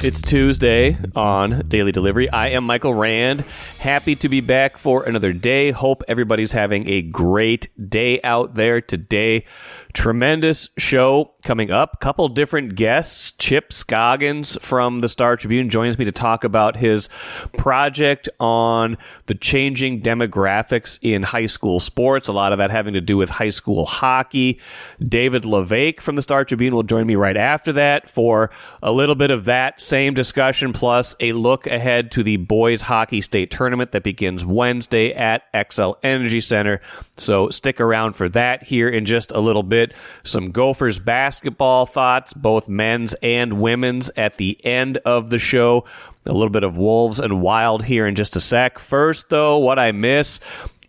It's Tuesday on Daily Delivery. I am Michael Rand. Happy to be back for another day. Hope everybody's having a great day out there today. Tremendous show coming up. Couple different guests. Chip Scoggins from the Star Tribune joins me to talk about his project on the changing demographics in high school sports. A lot of that having to do with high school hockey. David La Vaque from the Star Tribune will join me right after that for a little bit of that same discussion, plus a look ahead to the boys hockey state tournament that begins Wednesday at XL Energy Center. So stick around for that here in just a little bit. Some Gophers basketball thoughts, both men's and women's, at the end of the show. A little bit of Wolves and Wild here in just a sec. First, though, what I miss,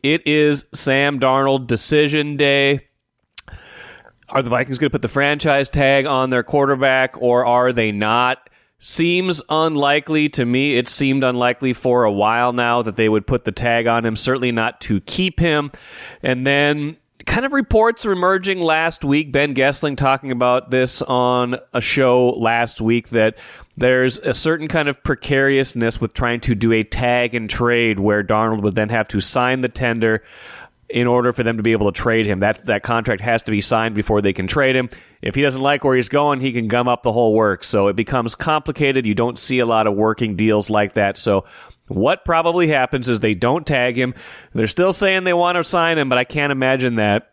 it is Sam Darnold decision day. Are the Vikings going to put the franchise tag on their quarterback, or are they not? Seems unlikely to me. It seemed unlikely for a while now that they would put the tag on him, certainly not to keep him. And then kind of reports are emerging last week. Ben Gessling talking about this on a show last week, that there's a certain kind of precariousness with trying to do a tag and trade where Darnold would then have to sign the tender in order for them to be able to trade him. That contract has to be signed before they can trade him. If he doesn't like where he's going, he can gum up the whole works. So it becomes complicated. You don't see a lot of working deals like that. So what probably happens is they don't tag him. They're still saying they want to sign him, but I can't imagine that.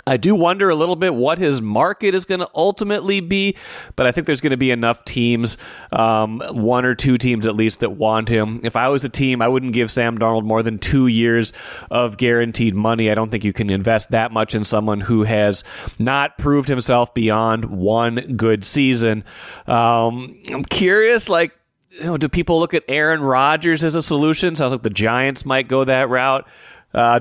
I do wonder a little bit what his market is going to ultimately be, but I think there's going to be enough teams, one or two teams at least, that want him. If I was a team, I wouldn't give Sam Darnold more than 2 years of guaranteed money. I don't think you can invest that much in someone who has not proved himself beyond one good season. I'm curious, do people look at Aaron Rodgers as a solution? Sounds like the Giants might go that route.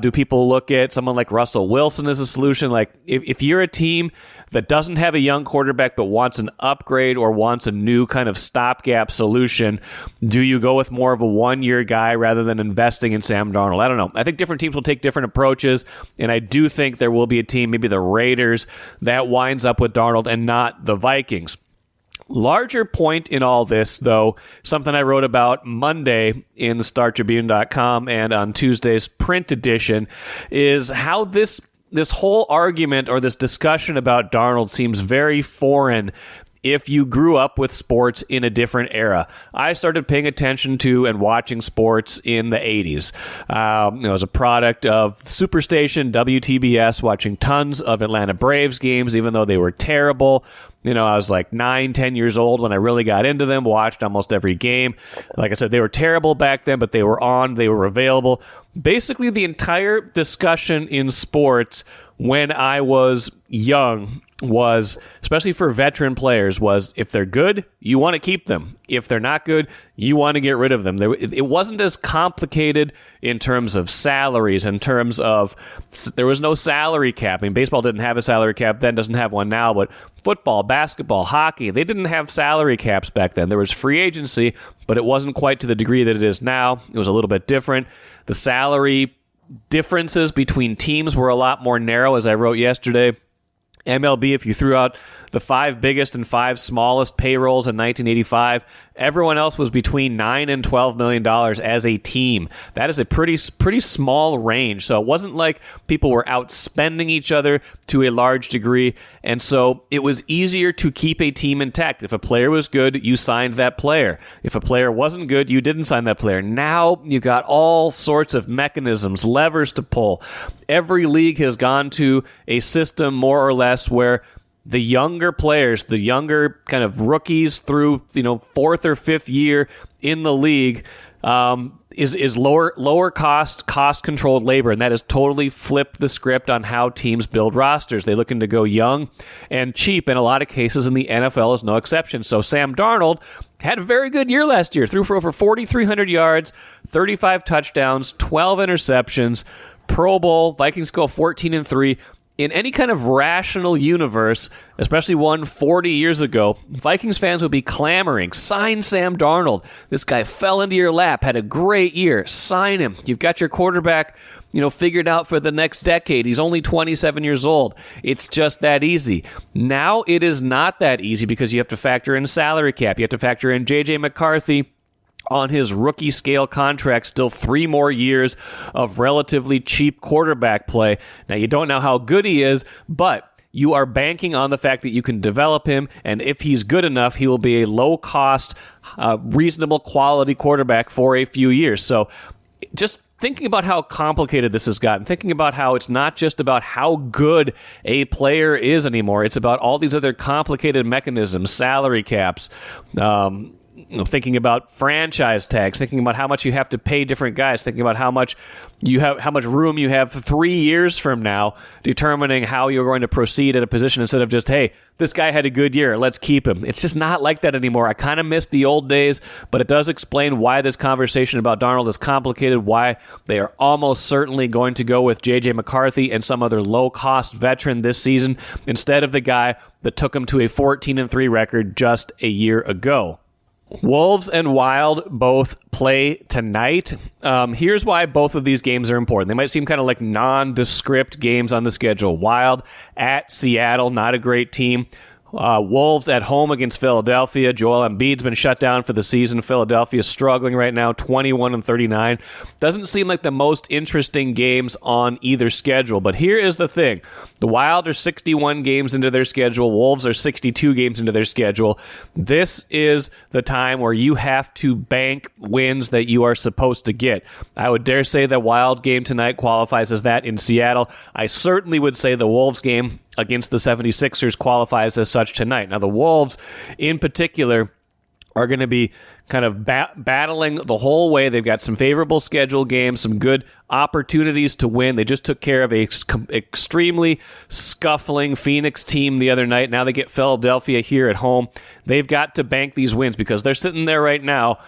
Do people look at someone like Russell Wilson as a solution? Like, if you're a team that doesn't have a young quarterback but wants an upgrade or wants a new kind of stopgap solution, do you go with more of a one-year guy rather than investing in Sam Darnold? I don't know. I think different teams will take different approaches, and I do think there will be a team, maybe the Raiders, that winds up with Darnold and not the Vikings. Larger point in all this, though, something I wrote about Monday in the StarTribune.com and on Tuesday's print edition, is how this whole argument or this discussion about Darnold seems very foreign if you grew up with sports in a different era. I started paying attention to and watching sports in the 80s. As a product of Superstation, WTBS, watching tons of Atlanta Braves games, even though they were terrible. I was like 9-10 years old when I really got into them, watched almost every game. Like I said, they were terrible back then, but they were on, they were available. Basically, the entire discussion in sports when I was young was, especially for veteran players, was if they're good, you want to keep them. If they're not good, you want to get rid of them. It wasn't as complicated in terms of salaries, in terms of, there was no salary cap. I mean, baseball didn't have a salary cap then, doesn't have one now, but football, basketball, hockey, they didn't have salary caps back then. There was free agency, but it wasn't quite to the degree that it is now. It was a little bit different. The salary differences between teams were a lot more narrow, as I wrote yesterday. MLB, if you threw out the 5 biggest and 5 smallest payrolls in 1985, everyone else was between $9 and $12 million as a team. That is a pretty small range. So it wasn't like people were outspending each other to a large degree. And so it was easier to keep a team intact. If a player was good, you signed that player. If a player wasn't good, you didn't sign that player. Now you got all sorts of mechanisms, levers to pull. Every league has gone to a system more or less where the younger players, the younger kind of rookies through 4th or 5th year in the league, is lower cost controlled labor, and that has totally flipped the script on how teams build rosters. They're looking to go young and cheap in a lot of cases, and the NFL is no exception. So Sam Darnold had a very good year last year, threw for over 4,300 yards, 35 touchdowns, 12 interceptions, Pro Bowl. Vikings go 14-3. in any kind of rational universe, especially one 40 years ago, Vikings fans would be clamoring, sign Sam Darnold. This guy fell into your lap, had a great year. Sign him. You've got your quarterback, figured out for the next decade. He's only 27 years old. It's just that easy. Now it is not that easy because you have to factor in salary cap. You have to factor in J.J. McCarthy on his rookie scale contract, still 3 more years of relatively cheap quarterback play. Now, you don't know how good he is, but you are banking on the fact that you can develop him, and if he's good enough, he will be a low-cost, reasonable quality quarterback for a few years. So just thinking about how complicated this has gotten, thinking about how it's not just about how good a player is anymore, it's about all these other complicated mechanisms, salary caps, thinking about franchise tags, thinking about how much you have to pay different guys, thinking about how much room you have 3 years from now, determining how you're going to proceed at a position instead of just, hey, this guy had a good year, let's keep him. It's just not like that anymore. I kind of miss the old days, but it does explain why this conversation about Darnold is complicated, why they are almost certainly going to go with J.J. McCarthy and some other low-cost veteran this season instead of the guy that took him to a 14-3 record just a year ago. Wolves and Wild both play tonight. Here's why both of these games are important. They might seem kind of like nondescript games on the schedule. Wild at Seattle, not a great team. Wolves at home against Philadelphia. Joel Embiid's been shut down for the season. Philadelphia's struggling right now, 21-39. Doesn't seem like the most interesting games on either schedule, but here is the thing. The Wild are 61 games into their schedule. Wolves are 62 games into their schedule. This is the time where you have to bank wins that you are supposed to get. I would dare say the Wild game tonight qualifies as that in Seattle. I certainly would say the Wolves game against the 76ers qualifies as such tonight. Now, the Wolves, in particular, are going to be kind of battling the whole way. They've got some favorable schedule games, some good opportunities to win. They just took care of a extremely scuffling Phoenix team the other night. Now they get Philadelphia here at home. They've got to bank these wins because they're sitting there right now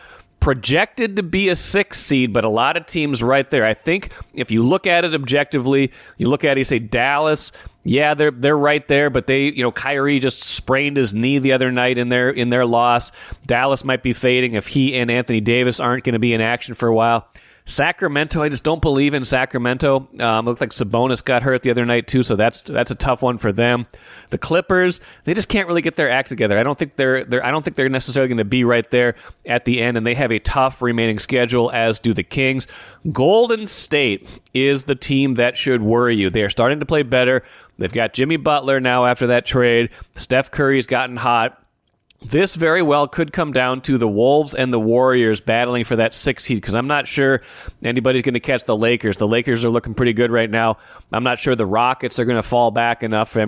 projected to be a 6th seed, but a lot of teams right there. I think if you look at it objectively, you look at it, you say Dallas, yeah, they're right there, but Kyrie just sprained his knee the other night in their loss. Dallas might be fading if he and Anthony Davis aren't going to be in action for a while. Sacramento, I just don't believe in Sacramento. Looks like Sabonis got hurt the other night too, so that's a tough one for them. The Clippers, they just can't really get their act together. I don't think they're necessarily going to be right there at the end, and they have a tough remaining schedule, as do the Kings. Golden State is the team that should worry you. They are starting to play better. They've got Jimmy Butler now after that trade. Steph Curry's gotten hot. This very well could come down to the Wolves and the Warriors battling for that 6th seed, because I'm not sure anybody's going to catch the Lakers. The Lakers are looking pretty good right now. I'm not sure the Rockets are going to fall back enough for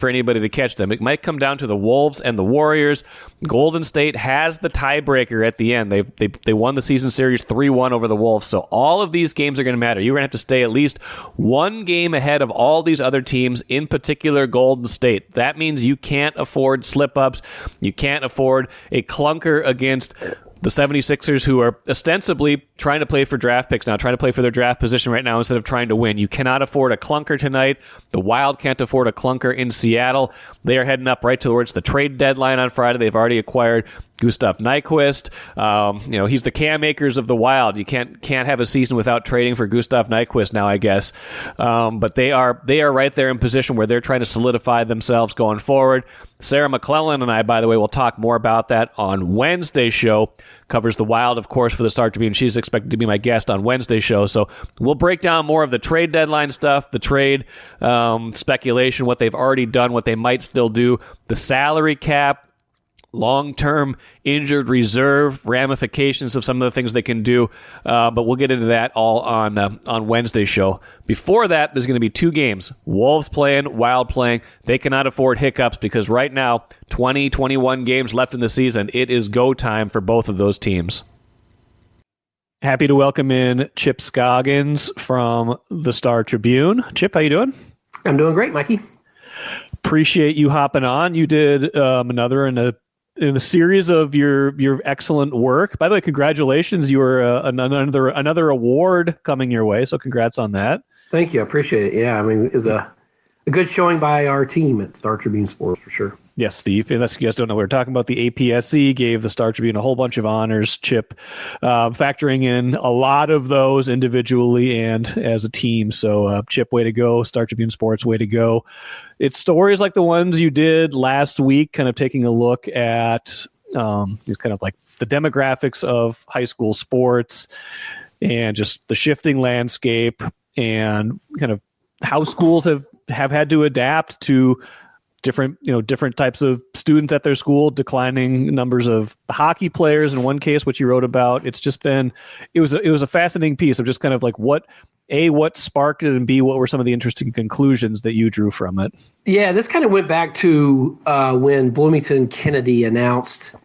anybody to catch them. It might come down to the Wolves and the Warriors. Golden State has the tiebreaker at the end. They won the season series 3-1 over the Wolves, so all of these games are going to matter. You're going to have to stay at least one game ahead of all these other teams, in particular Golden State. That means you can't afford slip-ups. You can't afford a clunker against the 76ers, who are ostensibly trying to play for draft picks now, trying to play for their draft position right now instead of trying to win. You cannot afford a clunker tonight. The Wild can't afford a clunker in Seattle. They are heading up right towards the trade deadline on Friday. They've already acquired Gustav Nyquist. He's the Cam Akers of the Wild. You can't have a season without trading for Gustav Nyquist now, I guess. But they are right there in position where they're trying to solidify themselves going forward. Sarah McClellan and I, by the way, will talk more about that on Wednesday's show. Covers the Wild, of course, for the Star Tribune. She's expected to be my guest on Wednesday's show. So we'll break down more of the trade deadline stuff, the trade speculation, what they've already done, what they might still do, the salary cap, long-term injured reserve, ramifications of some of the things they can do. But we'll get into that all on Wednesday's show. Before that, there's going to be 2 games. Wolves playing, Wild playing. They cannot afford hiccups because right now, 21 games left in the season. It is go time for both of those teams. Happy to welcome in Chip Scoggins from the Star Tribune. Chip, how you doing? I'm doing great, Mikey. Appreciate you hopping on. You did another in the series of your excellent work. By the way, congratulations! You were another award coming your way, so congrats on that. Thank you. I appreciate it. Yeah, I mean, it's a good showing by our team at Star Tribune Sports for sure. Yes, Steve. Unless you guys don't know, we're talking about the APSC, gave the Star Tribune a whole bunch of honors, Chip, factoring in a lot of those individually and as a team. So, Chip, way to go. Star Tribune Sports, way to go. It's stories like the ones you did last week, kind of taking a look at kind of like the demographics of high school sports and just the shifting landscape and kind of how schools have had to adapt to different types of students at their school, declining numbers of hockey players in one case, which you wrote about. It's just been, it was a fascinating piece of just kind of like what sparked it, and B, what were some of the interesting conclusions that you drew from it? Yeah, this kind of went back to when Bloomington Kennedy announced,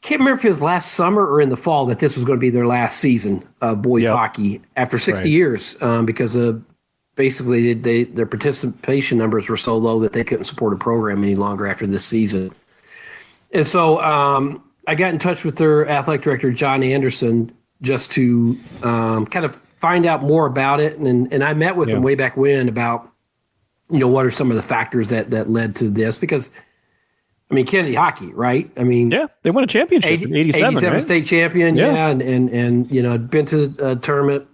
can't remember if it was last summer or in the fall, that this was going to be their last season of boys hockey after 60 years because of basically their participation numbers were so low that they couldn't support a program any longer after this season. And so I got in touch with their athletic director, John Anderson, just to kind of find out more about it. And I met with him way back when about, what are some of the factors that led to this? Because, I mean, Kennedy hockey, right? I mean, yeah, they won a championship in 87, right? state champion, and been to a tournament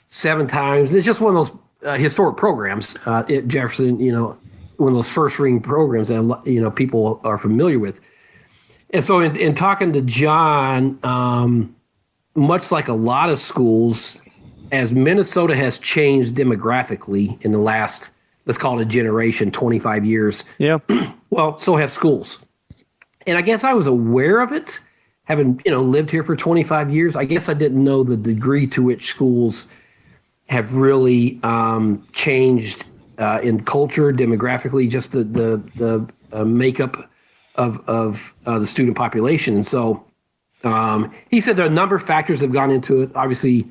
7 times. It's just one of those historic programs at Jefferson, one of those first ring programs that, people are familiar with. And so in talking to John, much like a lot of schools, as Minnesota has changed demographically in the last, let's call it a generation, 25 years. Yeah. Well, so have schools. And I guess I was aware of it, having, lived here for 25 years. I guess I didn't know the degree to which schools have really changed in culture, demographically, just the makeup of the student population. And so he said there are a number of factors that have gone into it. Obviously,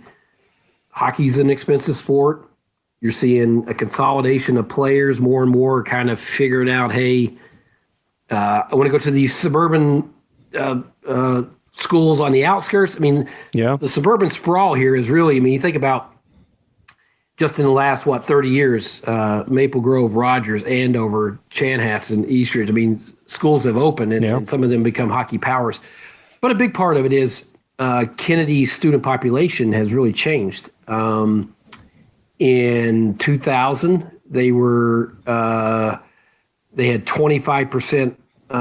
hockey's an expensive sport. You're seeing a consolidation of players, more and more kind of figuring out, hey, I want to go to these suburban schools on the outskirts. I mean, the suburban sprawl here is really, you think about just in the last, 30 years, Maple Grove, Rogers, Andover, Chanhassen, Eastridge, schools have opened and some of them become hockey powers. But a big part of it is Kennedy's student population has really changed. In 2000, they had 25%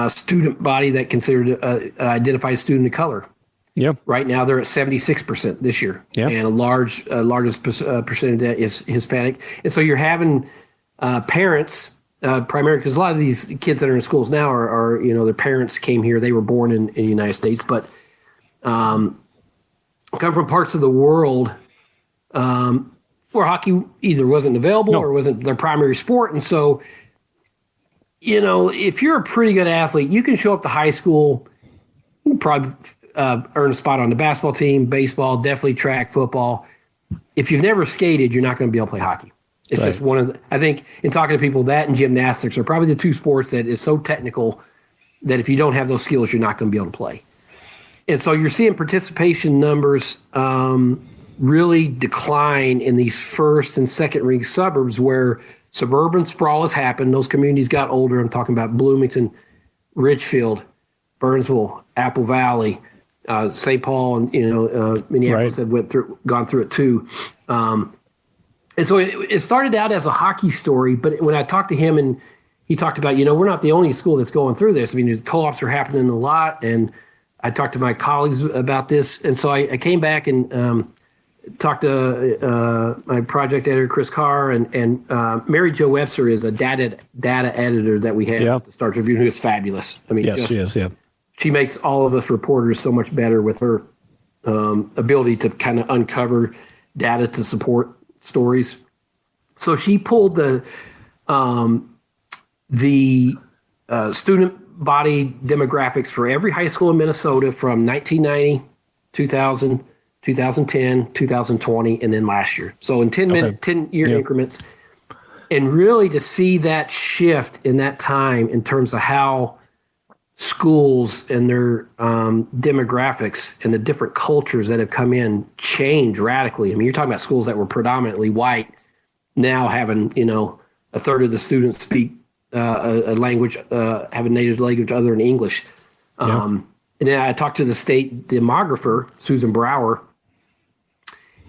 student body that considered identified student of color. Yeah. Right now they're at 76% this year. Yeah. And a largest percentage of that is Hispanic. And so you're having parents primarily, because a lot of these kids that are in schools now are their parents came here. They were born in the United States, but come from parts of the world where hockey either wasn't available or wasn't their primary sport. And so, if you're a pretty good athlete, you can show up to high school, you can probably earn a spot on the basketball team, baseball, definitely track, football. If you've never skated, you're not going to be able to play hockey. It's just one of I think in talking to people, that and gymnastics are probably the two sports that is so technical that if you don't have those skills, you're not going to be able to play. And so you're seeing participation numbers really decline in these first and second ring suburbs where suburban sprawl has happened. Those communities got older. I'm talking about Bloomington, Richfield, Burnsville, Apple Valley, St. Paul, and Minneapolis have gone through it too. And so it started out as a hockey story, but when I talked to him and he talked about, we're not the only school that's going through this. The co-ops are happening a lot, and I talked to my colleagues about this, and so I came back and talked to my project editor, Chris Carr, and Mary Jo Webster is a data editor that we have at the Star Tribune, who is fabulous. Yes, she is, She makes all of us reporters so much better with her ability to kind of uncover data to support stories. So she pulled the student body demographics for every high school in Minnesota from 1990, 2000, 2010, 2020, and then last year. So in 10-year increments. And really to see that shift in that time in terms of how schools and their demographics and the different cultures that have come in change radically. You're talking about schools that were predominantly white now having, a third of the students speak a language, have a native language other than English. And then I talked to the state demographer, Susan Brower,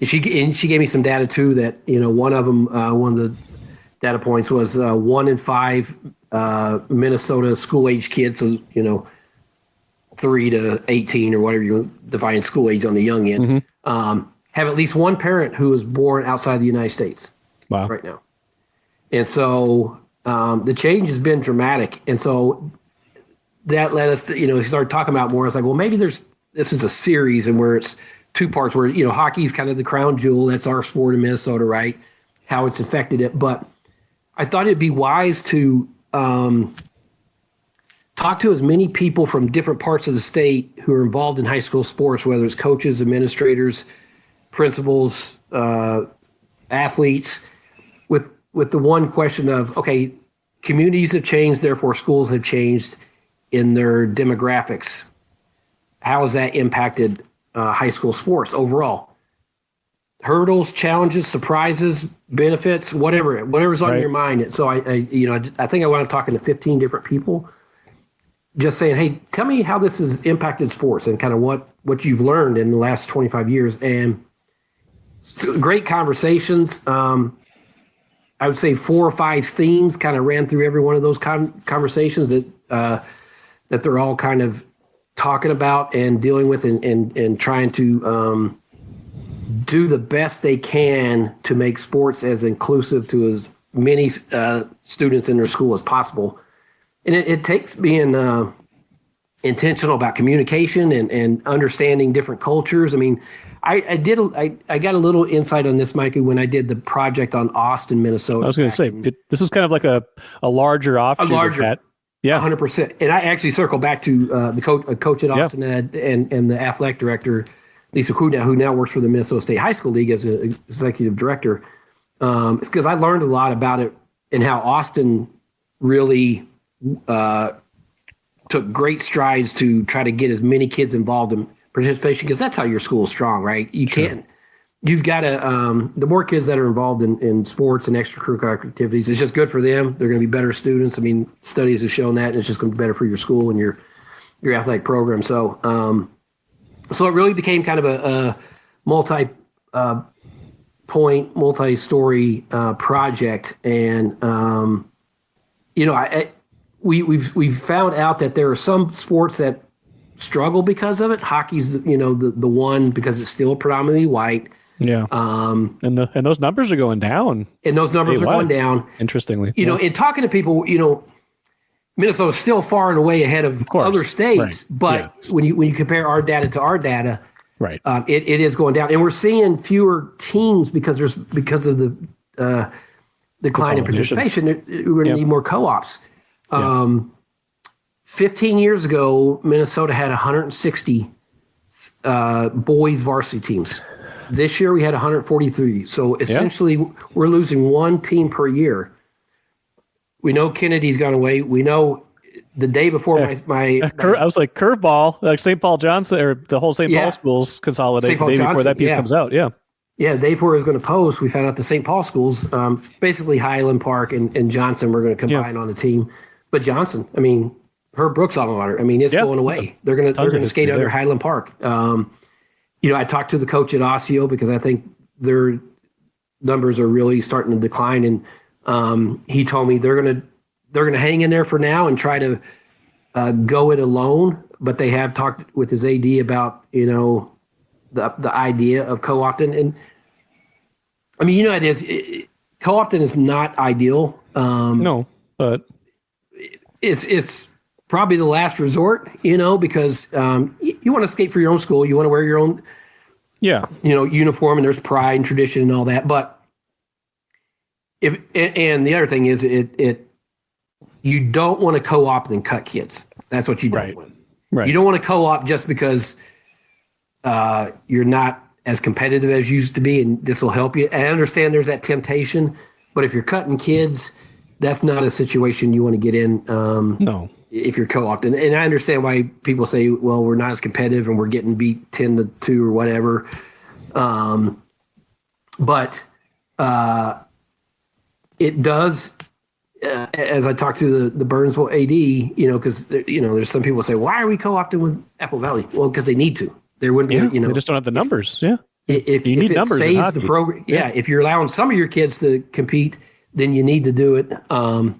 and she gave me some data too that, one of them, one of the data points was 1 in 5 Minnesota school age kids, so 3 to 18 or whatever you define school age on the young end, have at least one parent who was born outside the United States. Wow. Right now. And so the change has been dramatic. And so that led us to, start talking about more. It's like, well, maybe this is a series and where it's 2 parts where, hockey is kind of the crown jewel. That's our sport in Minnesota, right? How it's affected it. But I thought it'd be wise to talk to as many people from different parts of the state who are involved in high school sports, whether it's coaches, administrators, principals, athletes, with the one question of, okay, communities have changed, therefore schools have changed in their demographics. How has that impacted high school sports overall? Hurdles, challenges, surprises, benefits, whatever's on your mind. And so I think I want to talk to 15 different people, just saying, hey, tell me how this has impacted sports and kind of what you've learned in the last 25 years. And so great conversations. I would say 4 or 5 themes kind of ran through every one of those conversations that they're all kind of talking about and dealing with and trying to do the best they can to make sports as inclusive to as many students in their school as possible. And it takes being intentional about communication and understanding different cultures. I mean, I got a little insight on this, Mikey, when I did the project on Austin, Minnesota. I was going to say, this is kind of like a larger offshoot of that. Yeah, 100%. And I actually circle back to the coach at Austin and the athletic director, Lisa Kuda, who now works for the Minnesota State High School League as an executive director. It's because I learned a lot about it and how Austin really took great strides to try to get as many kids involved in participation, because that's how your school is strong, right? You've got to, the more kids that are involved in sports and extracurricular activities, it's just good for them. They're going to be better students. I mean, studies have shown that, and it's just going to be better for your school and your athletic program. So, so it really became kind of a multi-story project. And, we've found out that there are some sports that struggle because of it. Hockey's, the one, because it's still predominantly white. Yeah. And those numbers are going down. And those numbers are going down. Interestingly. In talking to people, Minnesota's still far and away ahead of other states, right. But when you compare our data to our data, right, it is going down. And we're seeing fewer teams because of the decline in participation. We're going to need more co-ops. 15 years ago, Minnesota had 160 boys varsity teams. This year we had 143. So essentially we're losing one team per year. We know Kennedy's gone away. We know the day before I was like curveball, like St. Paul Johnson or the whole St. Paul schools consolidate the day before that piece comes out. Yeah. Yeah, the day before it was going to post, we found out the St. Paul schools, basically Highland Park and Johnson were going to combine on the team. But Johnson, I mean, Herb Brooks alma mater, I mean, it's going away. They're going to skate under Highland Park. I talked to the coach at Osseo because I think their numbers are really starting to decline, and he told me they're going to hang in there for now and try to go it alone. But they have talked with his AD about the idea of co-opting, and I mean, it is co-opting is not ideal. No, but it's probably the last resort, because you want to skate for your own school, you want to wear your own, uniform, and there's pride and tradition and all that. But and the other thing is, you don't want to co-opt and cut kids. That's what you don't want. Right. You don't want to co-op just because you're not as competitive as you used to be, and this will help you. And I understand there's that temptation, but if you're cutting kids, that's not a situation you want to get in. No. If you're co-opted. And I understand why people say, well, we're not as competitive and we're getting beat 10-2 or whatever. But It does. As I talked to the Burnsville AD, because there's some people say, why are we co-opting with Apple Valley? Well, because they need to. There wouldn't be, they just don't have the numbers. If you need it numbers saves the program, if you're allowing some of your kids to compete, then you need to do it. And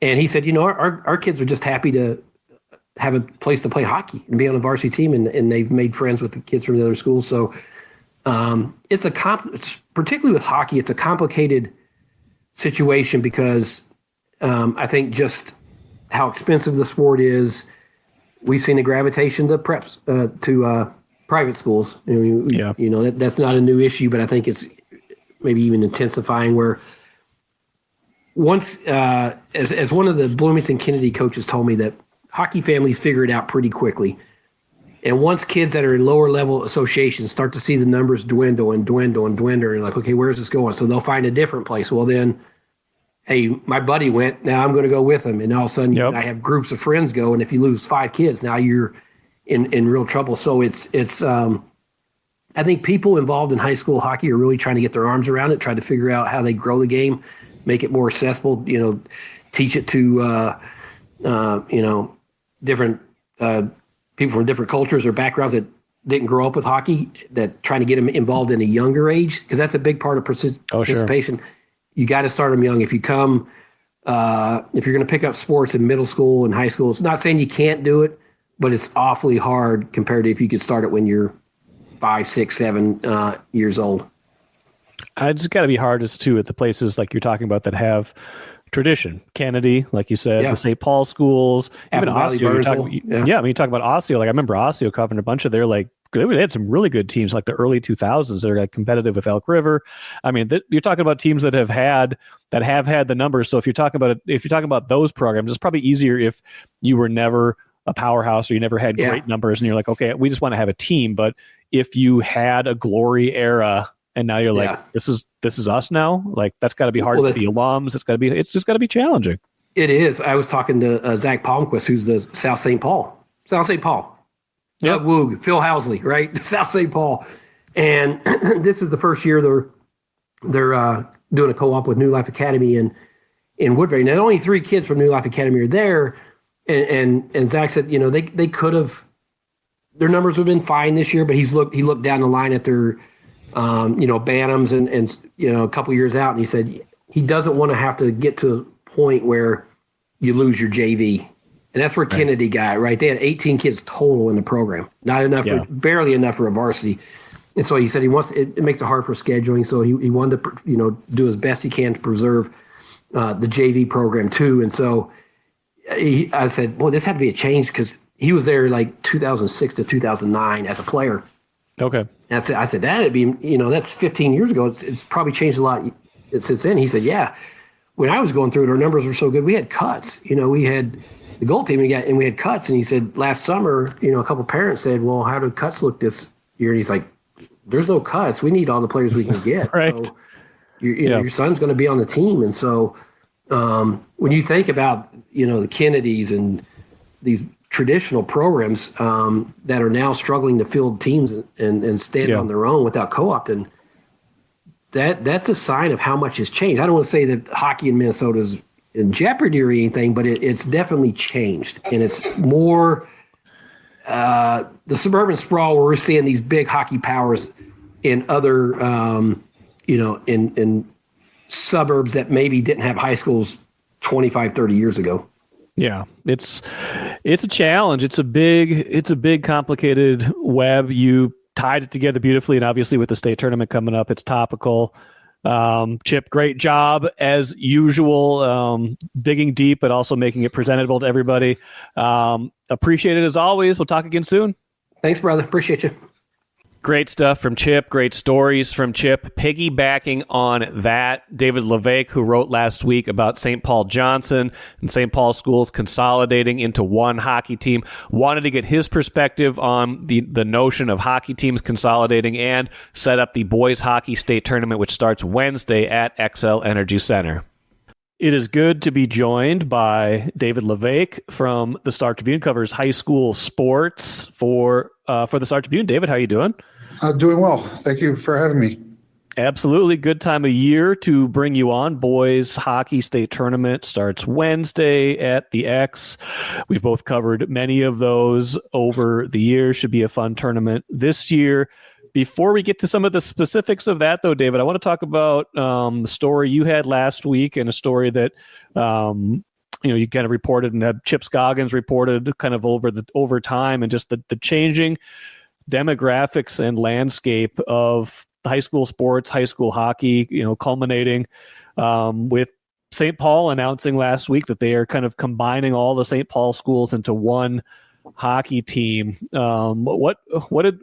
he said, our kids are just happy to have a place to play hockey and be on a varsity team, and they've made friends with the kids from the other schools. So it's particularly with hockey, it's a complicated situation because I think just how expensive the sport is. We've seen a gravitation to preps to private schools. That's not a new issue, but I think it's maybe even intensifying. Where once, as one of the Bloomington Kennedy coaches told me, that hockey families figure it out pretty quickly. And once kids that are in lower level associations start to see the numbers dwindle, and you're like, okay, where's this going? So they'll find a different place. Well, then, hey, my buddy went, now I'm going to go with him. And all of a sudden I have groups of friends go. And if you lose 5 kids, now you're in real trouble. So it's I think people involved in high school hockey are really trying to get their arms around it, try to figure out how they grow the game, make it more accessible, teach it to, different people from different cultures or backgrounds that didn't grow up with hockey, that trying to get them involved in a younger age. Cause that's a big part of participation. Sure. You got to start them young. If you come, if you're going to pick up sports in middle school and high school, it's not saying you can't do it, but it's awfully hard compared to if you could start it when you're 5, 6, 7 years old. It's got to be hardest too at the places like you're talking about that have tradition. Kennedy, like you said, the St. Paul schools, even Osseo. You talk about Osseo. Like I remember Osseo covering a bunch of their they had some really good teams like the early 2000s that are competitive with Elk River. I mean, you're talking about teams that have had the numbers. So if you're talking about those programs, it's probably easier if you were never a powerhouse or you never had great numbers and you're like, okay, we just want to have a team. But if you had a glory era and now you're like, this is us now, like that's got to be hard for the alums. It's just got to be challenging. It is. I was talking to Zach Palmquist, who's the South St. Paul. Yep. Woog, Phil Housley, right? South St. Paul. And this is the first year they're doing a co-op with New Life Academy in Woodbury. Now, only 3 kids from New Life Academy are there. And Zach said, they could have, their numbers would have been fine this year, but he looked down the line at their, Bantams and a couple years out. And he said, he doesn't want to have to get to a point where you lose your JV. And that's where Kennedy got, right? They had 18 kids total in the program. Not enough, barely enough for a varsity. And so he said it makes it hard for scheduling. So he wanted to, do as best he can to preserve the JV program too. And so I said, boy, this had to be a change because he was there like 2006 to 2009 as a player. Okay. And I said that'd be, that's 15 years ago. It's probably changed a lot since then. He said, yeah, when I was going through it, our numbers were so good. We had cuts, we had the gold team and we had cuts. And he said last summer, a couple of parents said, well, how do cuts look this year? And he's like, there's no cuts. We need all the players we can get. Right. So your son's going to be on the team. And so when you think about, the Kennedys and these traditional programs that are now struggling to field teams and stand on their own without co-opting, that's a sign of how much has changed. I don't want to say that hockey in Minnesota is in jeopardy or anything, but it's definitely changed. And it's more the suburban sprawl where we're seeing these big hockey powers in other, in suburbs that maybe didn't have high schools 25, 30 years ago. Yeah, it's a challenge. It's a big, complicated web. You tied it together beautifully, and obviously with the state tournament coming up, it's topical. Chip, great job as usual, digging deep, but also making it presentable to everybody. Appreciate it as always. We'll talk again soon. Thanks, brother. Appreciate you. Great stuff from Chip. Great stories from Chip. Piggybacking on that, David La Vaque, who wrote last week about St. Paul Johnson and St. Paul schools consolidating into one hockey team, wanted to get his perspective on the notion of hockey teams consolidating and set up the boys hockey state tournament, which starts Wednesday at XL Energy Center. It is good to be joined by David La Vaque from the Star Tribune, covers high school sports for the Star Tribune. David, how you doing? Doing well. Thank you for having me. Absolutely. Good time of year to bring you on. Boys hockey state tournament starts Wednesday at the X. We've both covered many of those over the years. Should be a fun tournament this year. Before we get to some of the specifics of that, though, David, I want to talk about the story you had last week and a story that you kind of reported and Chip Scoggins reported kind of over time, and just the changing demographics and landscape of high school sports, high school hockey, culminating with St. Paul announcing last week that they are kind of combining all the St. Paul schools into one hockey team. How did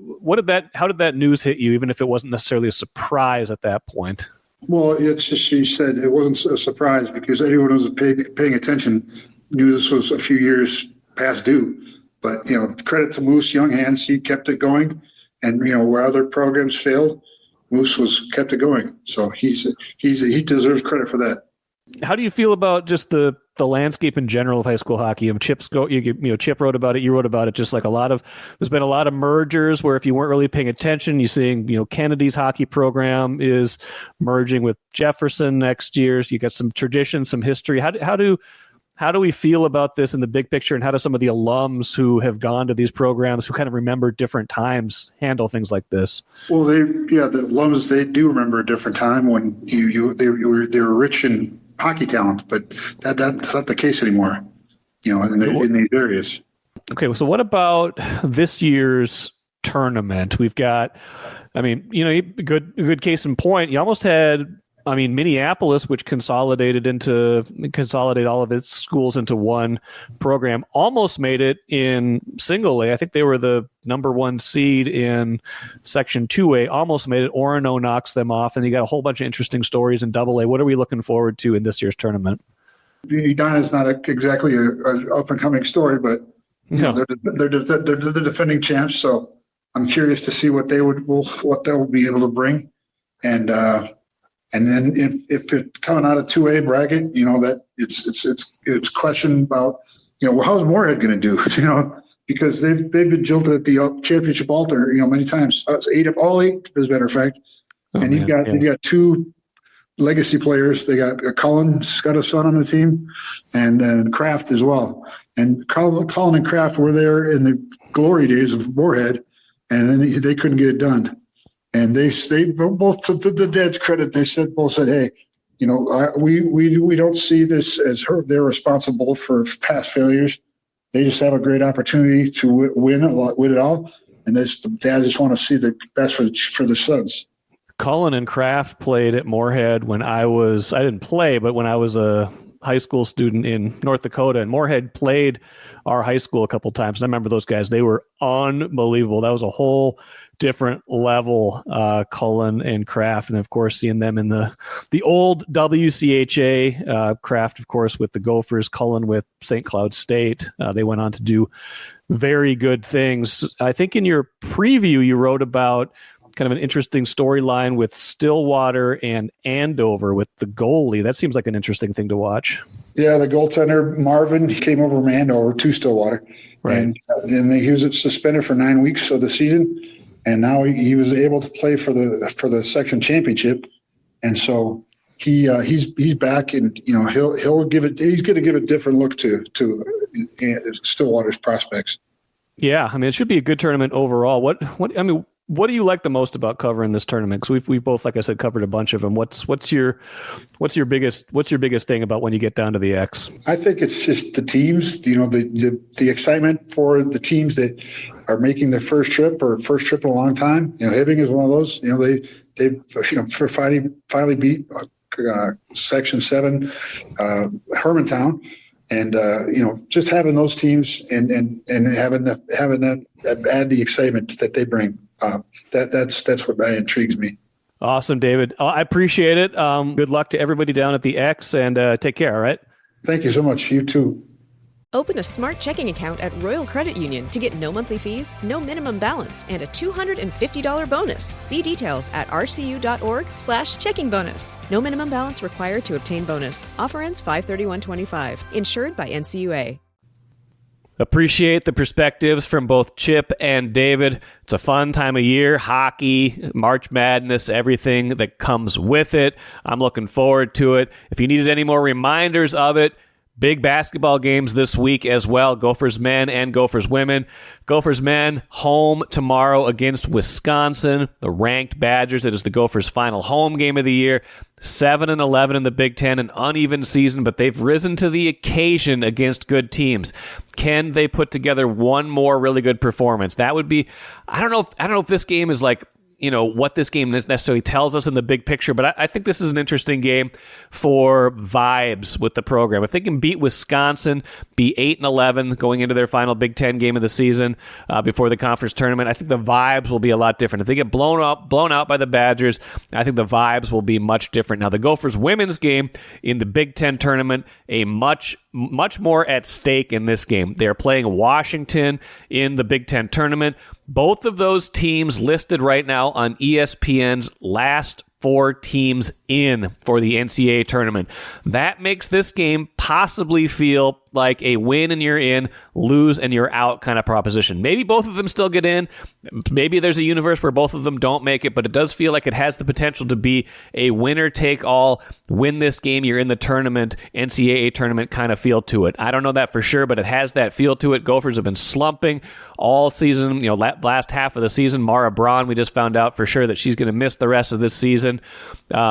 that news hit you, even if it wasn't necessarily a surprise at that point? Well, it's just, you said it wasn't a surprise because anyone who was paying attention knew this was a few years past due. But, credit to Moose, young hands, he kept it going. And, where other programs failed, Moose kept it going. So he deserves credit for that. How do you feel about just the landscape in general of high school hockey? Chip wrote about it. You wrote about it. Just like there's been a lot of mergers where if you weren't really paying attention, you're seeing, Kennedy's hockey program is merging with Jefferson next year. So you got some tradition, some history. How do we feel about this in the big picture, and how do some of the alums who have gone to these programs, who kind of remember different times, handle things like this? Well, the alums, they do remember a different time when they were rich in hockey talent, but that's not the case anymore, in these areas. Okay, so what about this year's tournament? We've got, good case in point. You almost had, Minneapolis, which consolidated all of its schools into one program, almost made it in single A. I think they were the number 1 seed in Section 2A, almost made it. Orono knocks them off, and you got a whole bunch of interesting stories in Double A. What are we looking forward to in this year's tournament? Edina is not exactly an up-and-coming story, but they're the defending champs, so I'm curious to see what they will be able to bring. And then if it's coming out of 2A bracket, that it's questioned about, how's Moorhead going to do? Because they've been jilted at the championship altar, many times. It's all eight, as a matter of fact. And you've got 2 legacy players. They got Cullen's got a son on the team, and then Kraft as well. And Cullen and Kraft were there in the glory days of Moorhead, and then they couldn't get it done. And they both, to the Dad's credit, they both said, hey, we don't see this as they're responsible for past failures. They just have a great opportunity to win it all. And the Dad just want to see the best for the sons. Cullen and Kraft played at Moorhead when I didn't play, but when I was a high school student in North Dakota, and Moorhead played our high school a couple times. And I remember those guys, they were unbelievable. That was a whole different level, Cullen and Kraft, and of course seeing them in the old WCHA. Kraft, of course, with the Gophers, Cullen with St. Cloud State. They went on to do very good things. I think in your preview you wrote about kind of an interesting storyline with Stillwater and Andover with the goalie. That seems like an interesting thing to watch. Yeah, the goaltender Marvin, he came over from Andover to Stillwater, right, and he was suspended for 9 weeks of the season. And now he was able to play for the section championship, and so he's back, and he's going to give a different look to Stillwater's prospects. Yeah, it should be a good tournament overall. What do you like the most about covering this tournament? Because we've both, like I said, covered a bunch of them. What's your biggest thing about when you get down to the X? I think it's just the teams. The excitement for the teams that are making their first trip in a long time. Hibbing is one of those. They finally beat Section 7 Hermantown, and just having those teams and having that add the excitement that they bring. That's what intrigues me. Awesome, David. I appreciate it. Good luck to everybody down at the X, and take care. All right. Thank you so much. You too. Open a smart checking account at Royal Credit Union to get no monthly fees, no minimum balance, and a $250 bonus. See details at rcu.org/checking bonus. No minimum balance required to obtain bonus. Offer ends 5/31/25. Insured by NCUA. Appreciate the perspectives from both Chip and David. It's a fun time of year, hockey, March Madness, everything that comes with it. I'm looking forward to it. If you needed any more reminders of it, big basketball games this week as well, Gophers men and Gophers women. Gophers men home tomorrow against Wisconsin, the ranked Badgers. It is the Gophers' final home game of the year. 7-11 in the Big Ten, an uneven season, but they've risen to the occasion against good teams. Can they put together one more really good performance? That would be, I don't know if this game is like, what this game necessarily tells us in the big picture, but I think this is an interesting game for vibes with the program. If they can beat Wisconsin, be 8-11 going into their final Big Ten game of the season before the conference tournament, I think the vibes will be a lot different. If they get blown out by the Badgers, I think the vibes will be much different. Now, the Gophers women's game in the Big Ten tournament, a much more at stake in this game. They are playing Washington in the Big Ten tournament. Both of those teams listed right now on ESPN's last 4 teams in for the NCAA tournament. That makes this game possibly feel like a win and you're in, lose and you're out kind of proposition. Maybe both of them still get in. Maybe there's a universe where both of them don't make it, but it does feel like it has the potential to be a winner-take-all, win this game, you're in the tournament, NCAA tournament kind of feel to it. I don't know that for sure, but it has that feel to it. Gophers have been slumping all season, last half of the season. Mara Braun, we just found out for sure that she's going to miss the rest of this season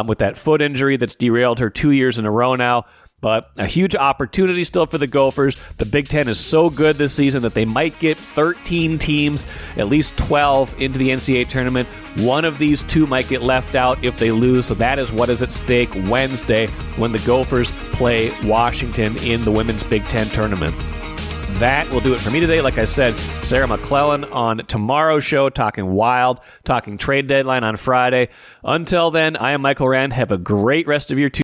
with that foot injury that's derailed her 2 years in a row now. But a huge opportunity still for the Gophers. The Big Ten is so good this season that they might get 13 teams, at least 12, into the NCAA tournament. One of these 2 might get left out if they lose. So that is what is at stake Wednesday when the Gophers play Washington in the Women's Big Ten tournament. That will do it for me today. Like I said, Sarah McClellan on tomorrow's show, talking Wild, talking trade deadline on Friday. Until then, I am Michael Rand. Have a great rest of your Tuesday.